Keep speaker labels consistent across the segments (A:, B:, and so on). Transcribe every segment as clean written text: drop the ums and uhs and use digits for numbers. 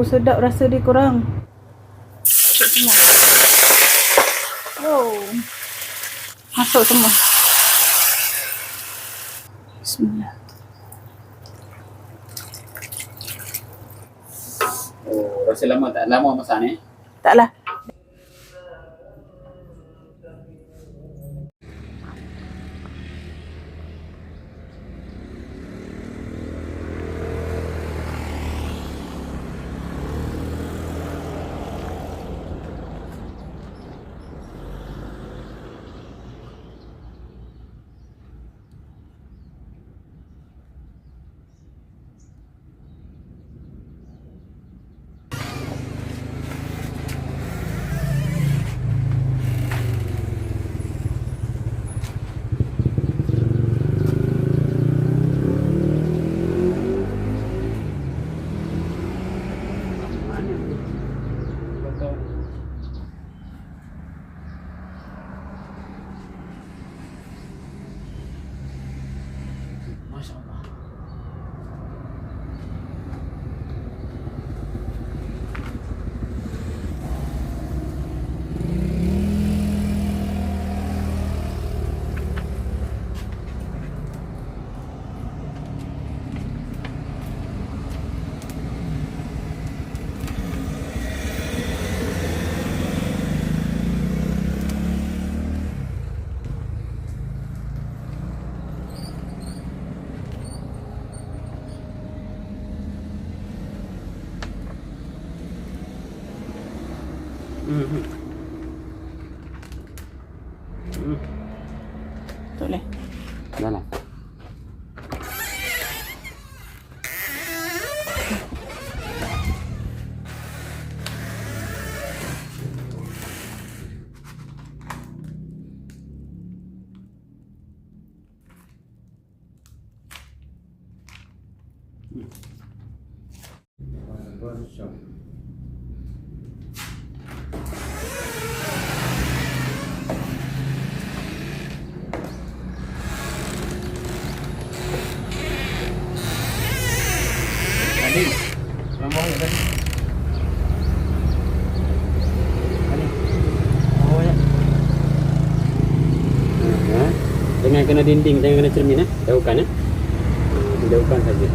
A: Sedap rasa dia korang. Masuk semua. Masuk semua. Bismillah.
B: Rasa lama masak ni?
A: Taklah.
B: Masya Allah.
A: Tak boleh.
B: Dah lah. Tadi, ramai tadi. Tadi, banyak. Jangan kena dinding, jangan kena cermin jauhkan jauhkan saja.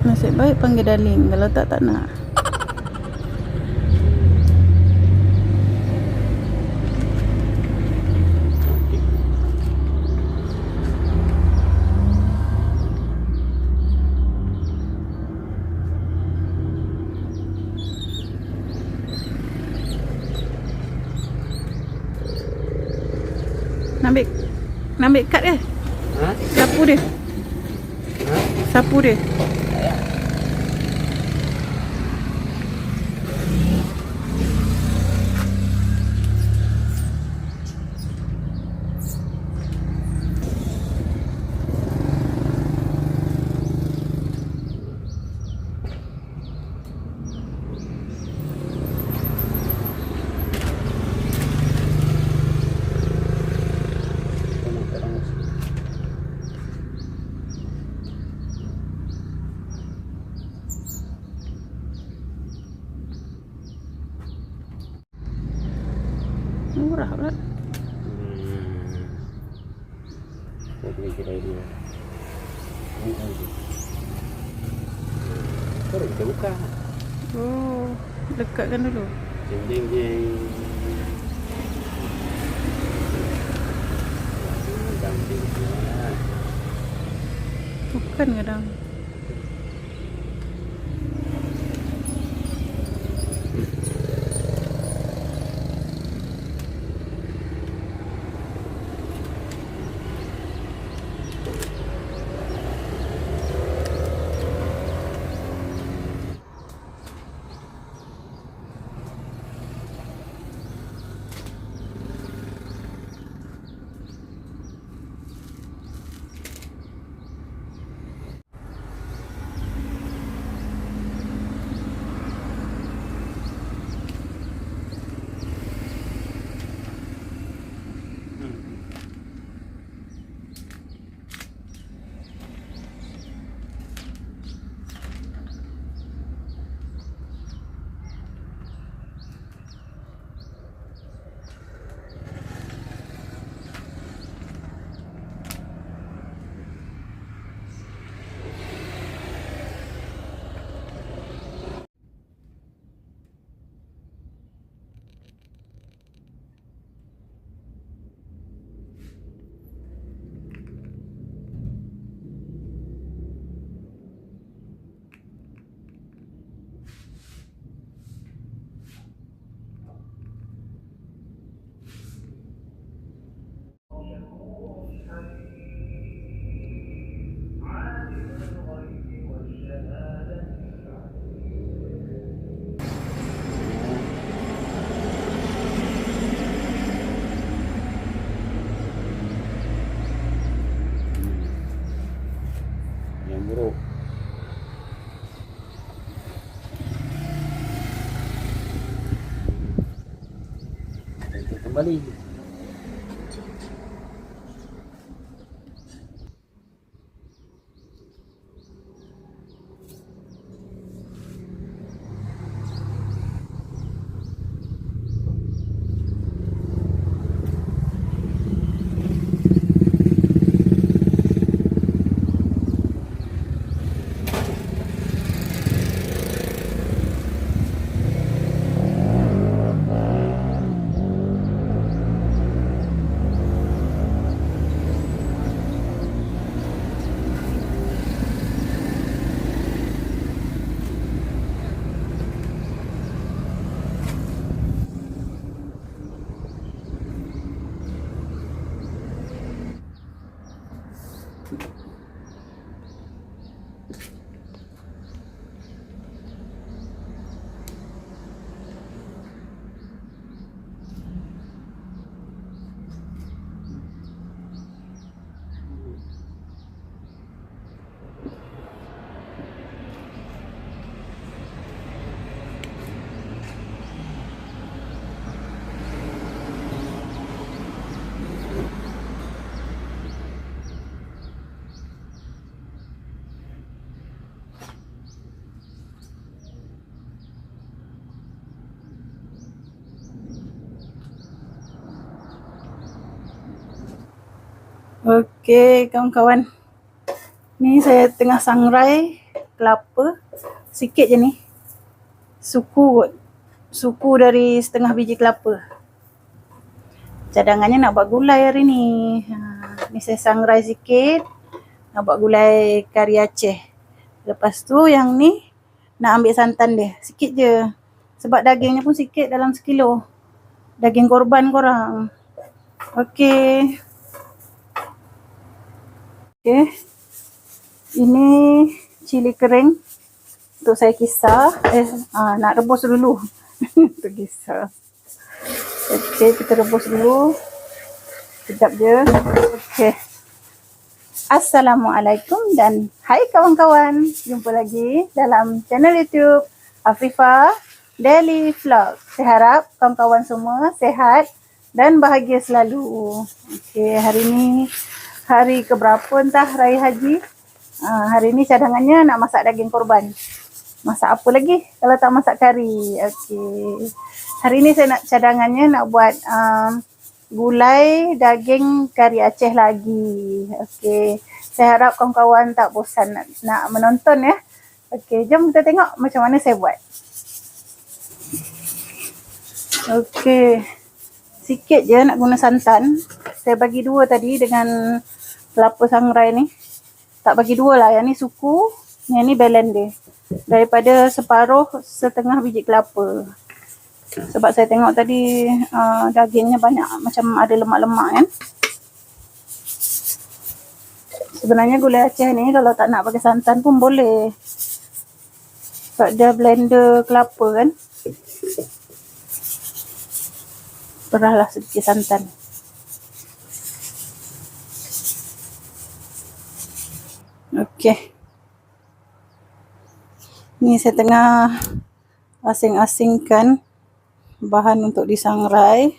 A: Nasib baik panggil darling. Kalau tak nak. Nak ambil kad dia? Sapu dia? Sapu dia? Murah pula.
B: Saya beli kedai dia. Baru kita buka.
A: Dekatkan dulu.
B: Jeng jeng.
A: Bukan kadang.
B: Kita kembali.
A: Okey, kawan-kawan. Ni saya tengah sangrai kelapa. Sikit je ni. Suku dari setengah biji kelapa. Cadangannya nak buat gulai hari ni. Ni saya sangrai sikit. Nak buat gulai kari Aceh. Lepas tu yang ni nak ambil santan dia. Sikit je. Sebab dagingnya pun sikit dalam sekilo. Daging korban korang. Okey. Okey. Ini cili kering untuk saya kisar. Nak rebus dulu. Untuk kisar. Okey, kita rebus dulu. Sekejap je. Okey. Assalamualaikum dan hai kawan-kawan. Jumpa lagi dalam channel YouTube Afifah Daily Vlog. Saya harap kawan-kawan semua sehat dan bahagia selalu. Okey, hari ni hari keberapa entah Raya Haji. Hari ni cadangannya nak masak daging korban. Masak apa lagi kalau tak masak kari. Okey. Hari ni saya nak cadangannya nak buat gulai daging kari Aceh lagi. Okey. Saya harap kawan-kawan tak bosan nak menonton ya. Okey, jom kita tengok macam mana saya buat. Okey. Sikit je nak guna santan. Saya bagi 2 tadi dengan kelapa sangrai ni. Tak bagi 2 lah. Yang ni suku, yang ni blend dia. Daripada setengah biji kelapa. Sebab saya tengok tadi dagingnya banyak macam ada lemak-lemak kan. Sebenarnya gulai Aceh ni kalau tak nak pakai santan pun boleh. Sebab dia blender kelapa kan. Perahlah sedikit santan. Okey. Ni saya tengah asing-asingkan bahan untuk disangrai.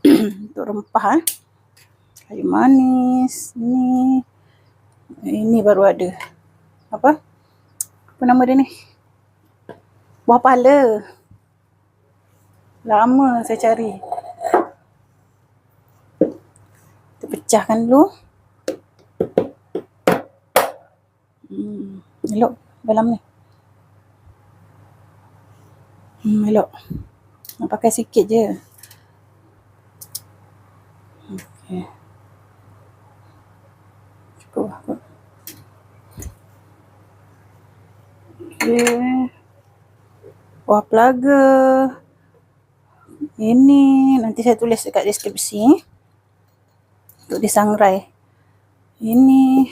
A: Untuk rempah. Kayu manis. Ini baru ada. Apa nama dia ni? Buah pala. Lama saya cari. Kita pecahkan dulu. Elok dalam ni. Elok. Nak pakai sikit je. Okey. Cukup lah kot. Okey. Buah pelaga. Ini nanti saya tulis dekat deskripsi untuk disangrai. Ini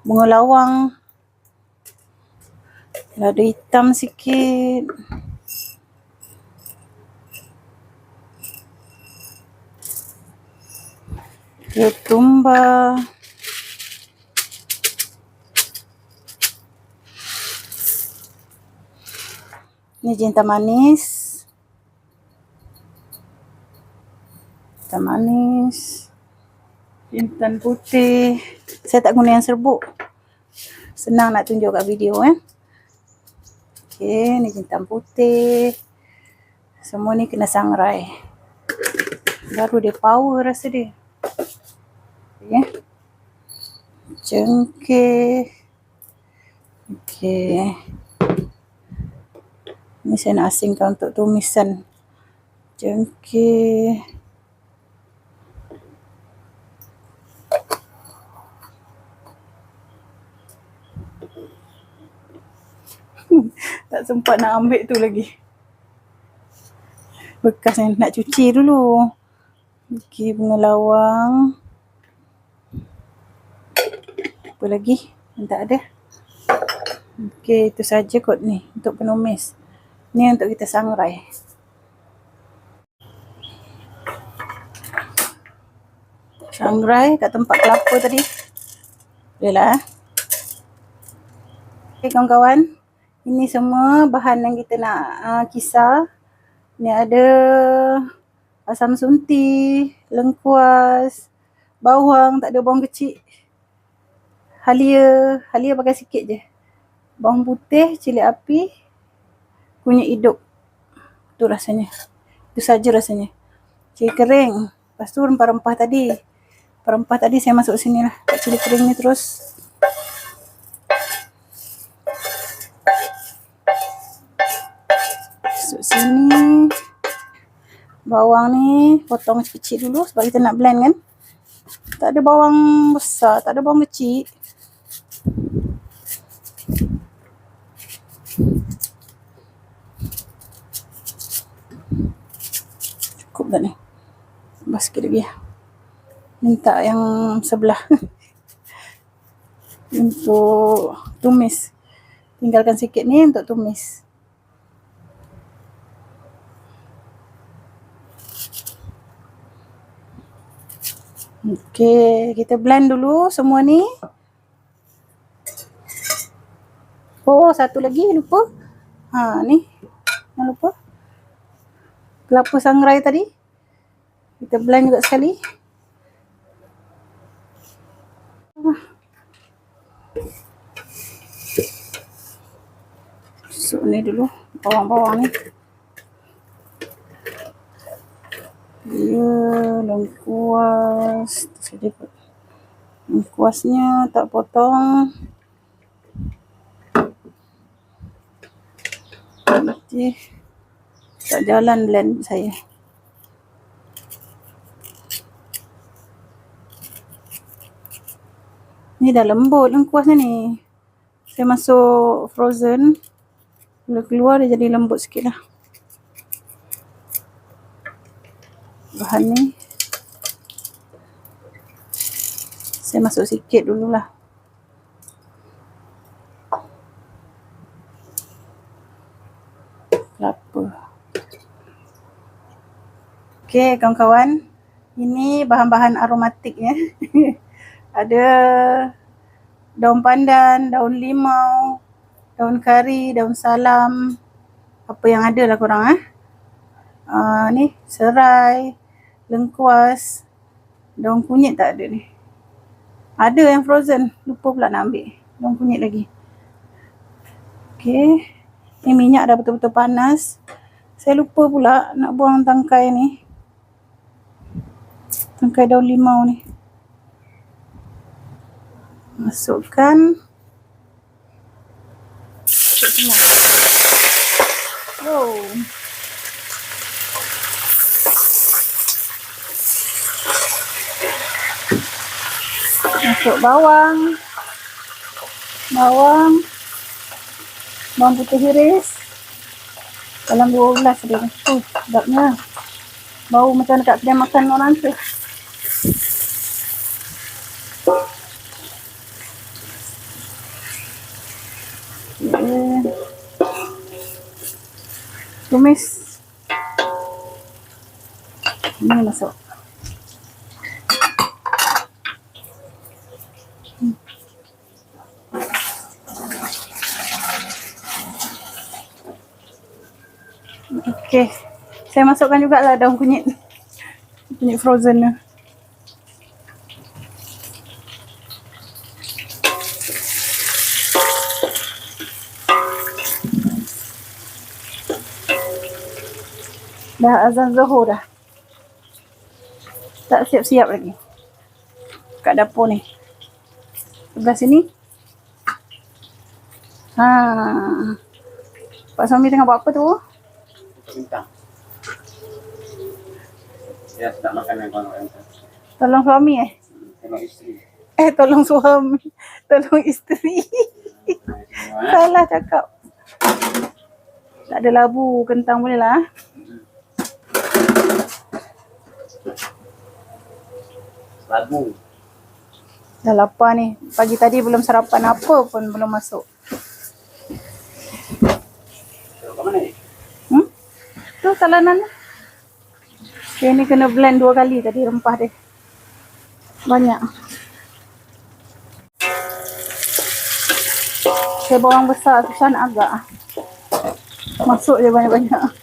A: bunga lawang. Lada hitam sikit. Ketumbar. Ini jintan manis. Hitam manis, jintan putih. Saya tak guna yang serbuk. Senang nak tunjuk kat video Okey, ni jintan putih. Semua ni kena sangrai. Baru dia power rasa dia. Okey. Cengkeh. Okey. Ni saya nak asingkan untuk tumisan cengkeh. Tak sempat nak ambil tu lagi. Bekas ni nak cuci dulu. Okey, bunga lawang. Apa lagi? Tak ada. Okey, itu saja kot ni untuk penumis. Ni untuk kita sangrai. Sangrai kat tempat kelapa tadi. Boleh lah. Okey kawan-kawan. Ini semua bahan yang kita nak kisar. Ni ada asam sunti, lengkuas, bawang, tak ada bawang kecil. Halia pakai sikit je. Bawang putih, cili api, kunyit hidup. Itu rasanya. Itu saja rasanya. Cili kering. Lepas tu rempah-rempah tadi. Rempah tadi saya masuk sini lah. Kat cili kering ni terus. Masuk sini. Bawang ni potong kecil dulu sebab kita nak blend kan. Tak ada bawang besar, tak ada bawang kecil. Cukup tak ni? Tambah sikit lagi. Minta yang sebelah. Untuk tumis. Tinggalkan sikit ni untuk tumis. Okey, kita blend dulu semua ni. Oh, satu lagi lupa. Ni. Jangan lupa. Kelapa sangrai tadi. Kita blend juga sekali. Masuk ni dulu. Bawang-bawang ni. Ya, lengkuas. Sedikit. Lengkuasnya tak potong. Nanti tak jalan blend saya. Ni dah lembut lengkuasnya ni. Saya masuk frozen. Bila keluar dia jadi lembut sikit lah. Bahan ni saya masuk sikit dululah. Kelapa. Okey kawan-kawan, ini bahan-bahan aromatiknya. Ada daun pandan, daun limau, daun kari, daun salam. Apa yang ada lah korang ni serai, lengkuas, daun kunyit tak ada ni. Ada yang frozen, lupa pula nak ambil daun kunyit lagi. Okey, ni minyak dah betul-betul panas. Saya lupa pula nak buang tangkai ni, tangkai daun limau ni. Masukkan. Oh. Masuk bawang putih iris dalam 12 dia. Sedapnya. Bau macam dekat kedai makan orang tu. Tumis. Ini masuk. Okey. Saya masukkan juga lah daun kunyit. Punya frozen ni. Dah azan Zuhur dah. Tak siap-siap lagi. Kat dapur ni. Sebelah sini. Pak suami tengah buat apa tu?
B: Bintang. Ya, tak makan yang tu.
A: Tolong suami
B: Tengok isteri.
A: tolong suami. Tolong isteri. Salah cakap. Tak ada labu, kentang boleh lah.
B: Labu.
A: Dah lapar ni. Pagi tadi belum sarapan apa pun belum masuk.
B: Kat mana ni?
A: Tu talanan lah. Okay, ni kena blend 2 kali tadi rempah dia. Banyak. Okay, bawang besar susah nak agak. Masuk je banyak-banyak.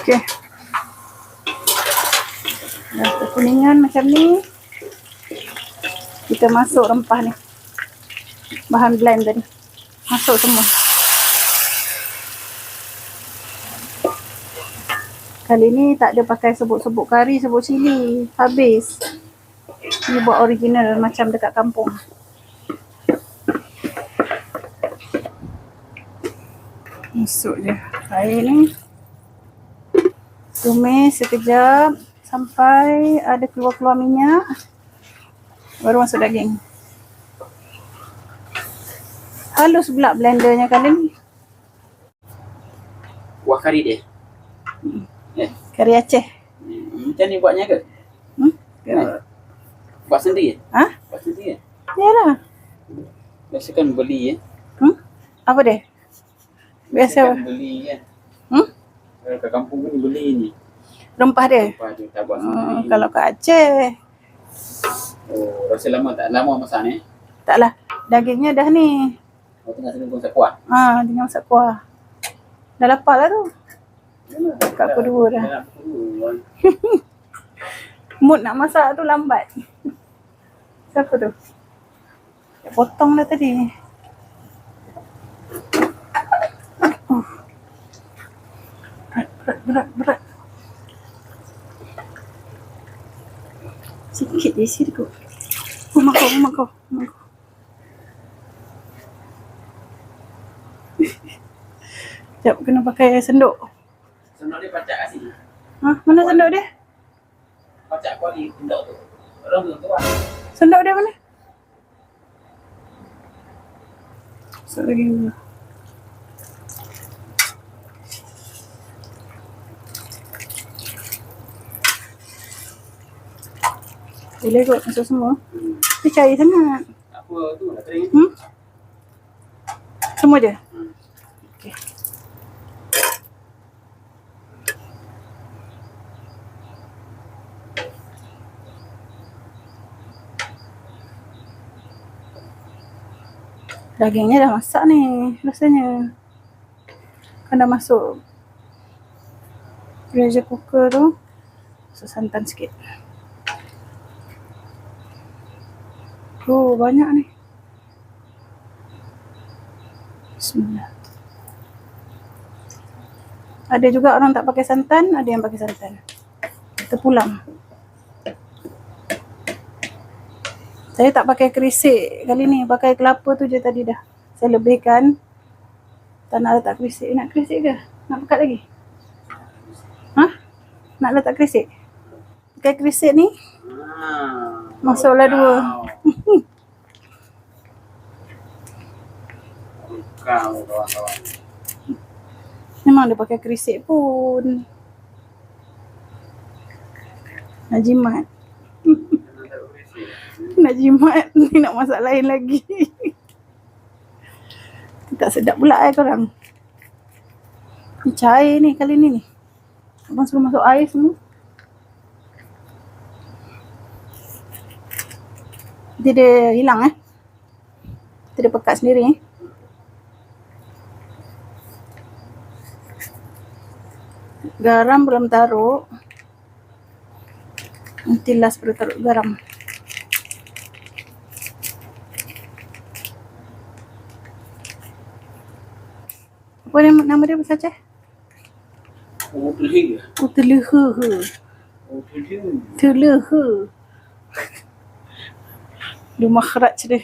A: Okay. Dah kekuningan macam ni. Kita masuk rempah ni. Bahan blend tadi. Masuk semua. Kali ni tak ada pakai sebut-sebut kari, sebut cili. Habis. Ni buat original macam dekat kampung. Masuk je air ni. Tumis sekejap sampai ada keluar-keluar minyak. Baru masuk daging. Halus pula blendernya kali ni.
B: Kuah kari dia.
A: Kari Aceh.
B: Macam ni buatnya ke? Buat sendiri?
A: Ha?
B: Buat sendiri?
A: Yalah.
B: Biasa kan beli
A: Apa dia? Biasa
B: kan beli kan. Kat kampung ni beli ni.
A: rempah dia.
B: Rempah dia tak buat sendiri.
A: Kalau kat Aceh,
B: Oh, rasa lama masak ni?
A: taklah. Dagingnya dah ni.
B: Oh, tengah sini pun masak kuah.
A: Tinggal masak kuah. Dah lapar lah tu. Kat pukul 2 dah.
B: Dah pukul 2.
A: Mood nak masak tu lambat. Siapa tu? Dia potong dah tadi. Berat. Sikit je isi dia. Mak kau. Sekejap, kena pakai sendok.
B: Sendok dia pacak kat sini.
A: Mana sendok dia?
B: Pacak kuali sendok tu. Orang tu lah.
A: Sendok dia mana? Masuk lagi dulu. Boleh kot masuk semua. Dia cair sangat.
B: Apa tu nak kering?
A: Semua je? Okay. Dagingnya dah masak ni rasanya. Kan dah masuk pressure cooker tu. Masuk santan sikit. Oh, banyak ni. Bismillah. Ada juga orang tak pakai santan, ada yang pakai santan. Kita pulang. Saya tak pakai kerisik kali ni, pakai kelapa tu je tadi dah. Saya lebihkan. Tak nak letak kerisik. Nak kerisik ke? Nak pekat lagi? Nak letak kerisik? Pakai kerisik ni. Masuklah 2.
B: Kawan-kawan.
A: Memang dia pakai kerisik pun. Nak jimat. Nak jimat. Ni nak masak lain lagi. Tak sedap pula korang. Ni cair ni kali ni. Abang suruh masuk air semua. Nanti dia hilang Nanti dia pekat sendiri Garam belum taruh. Nanti last baru taruh garam. Apa nama dia bahasa Aceh? Teleha. Teleha. Dia makhraj dia.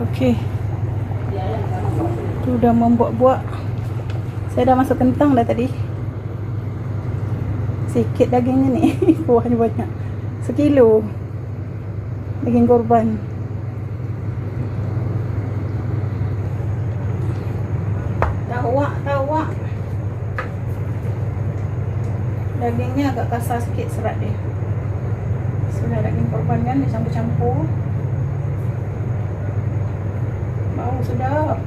A: Okey. Tu dah membuat-buat. Saya dah masuk kentang dah tadi. Sikit dagingnya ni. Kuahnya banyak. 1 kilo. Daging korban. Tawak. Dagingnya agak kasar sikit serat dia. Sudah daging korban kan dia campur-campur. Bau sedap.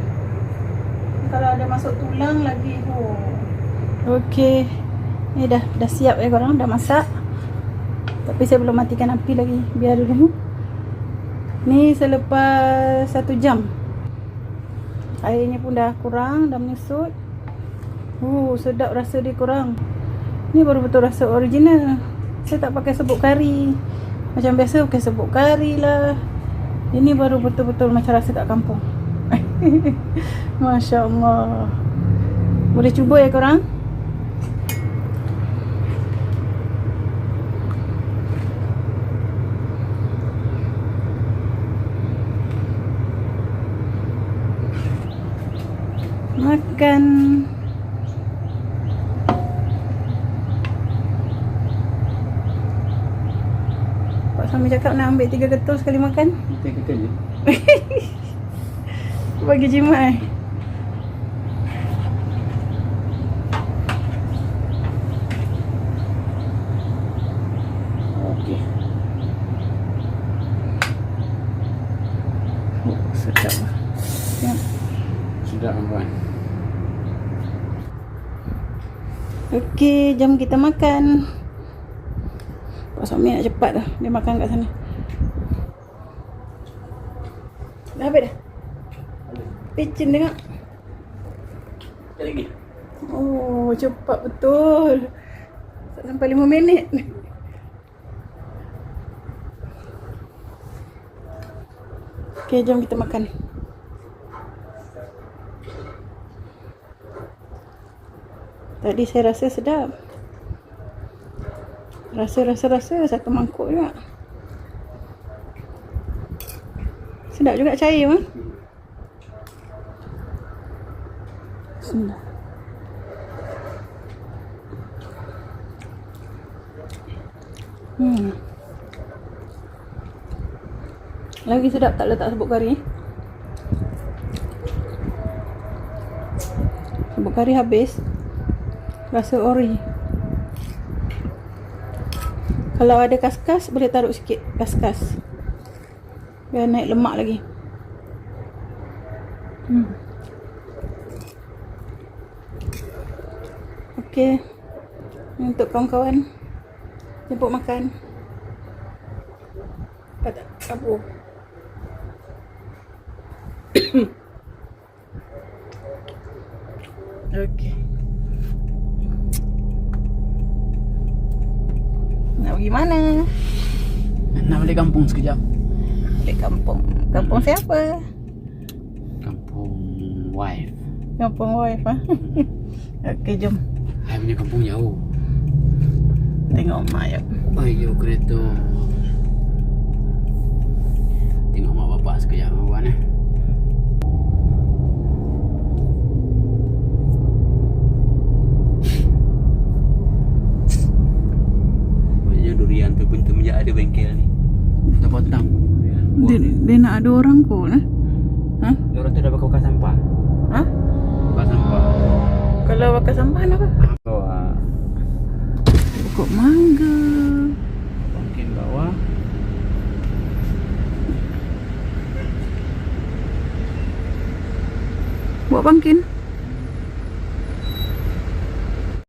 A: Kalau ada masuk tulang lagi. Okey. Ni dah siap korang, dah masak. Tapi saya belum matikan api lagi. Biar dulu. Ni selepas 1 jam. Airnya pun dah kurang, dah menyusut. Sedap rasa dia korang. Ni baru betul rasa original. Saya tak pakai serbuk kari. Macam biasa pakai serbuk kari lah. Ini baru betul-betul macam rasa kat kampung. Masya Allah. Boleh cuba ya korang. Makan. Pak Sami cakap nak ambil 3 ketul sekali makan.
B: 3 ketul je.
A: Bagi jimat
B: Okey.
A: Sedap lah.
B: Sedap kawan.
A: Okey, jom kita makan. Pak Sami nak cepat dah. Dia makan kat sana. Dah habis dah? Pecin tengok.
B: Lagi.
A: Cepat betul. Tak sampai 5 minit. Okey, jom kita makan. Tadi saya rasa sedap. Rasa 1 mangkuk juga. Sedap juga cair mah. Bismillah. Lagi sedap tak letak serbuk kari. Serbuk kari habis. Rasa ori. Kalau ada kaskas boleh taruh sikit kaskas. Biar naik lemak lagi. Okey. Untuk kawan-kawan jemput makan. Pada kabur. Okey. Nak pergi mana?
B: Nak balik kampung sekejap.
A: Balik kampung. Kampung siapa?
B: Kampung wife.
A: Kampung wife Okey, jom.
B: Saya punya kampung jauh.
A: Tengok mak ya.
B: Ayo kereta. Tengok mak bapak sekejap kawan Banyak durian tu pun semenjak ada bengkel ni. Kita potong.
A: Dia nak ada orang kot
B: Orang tu dah bakar sampah. Bakar sampah.
A: Kalau bakar sampah apa?
B: Oh,
A: Pokok mangga. Buat bangkin.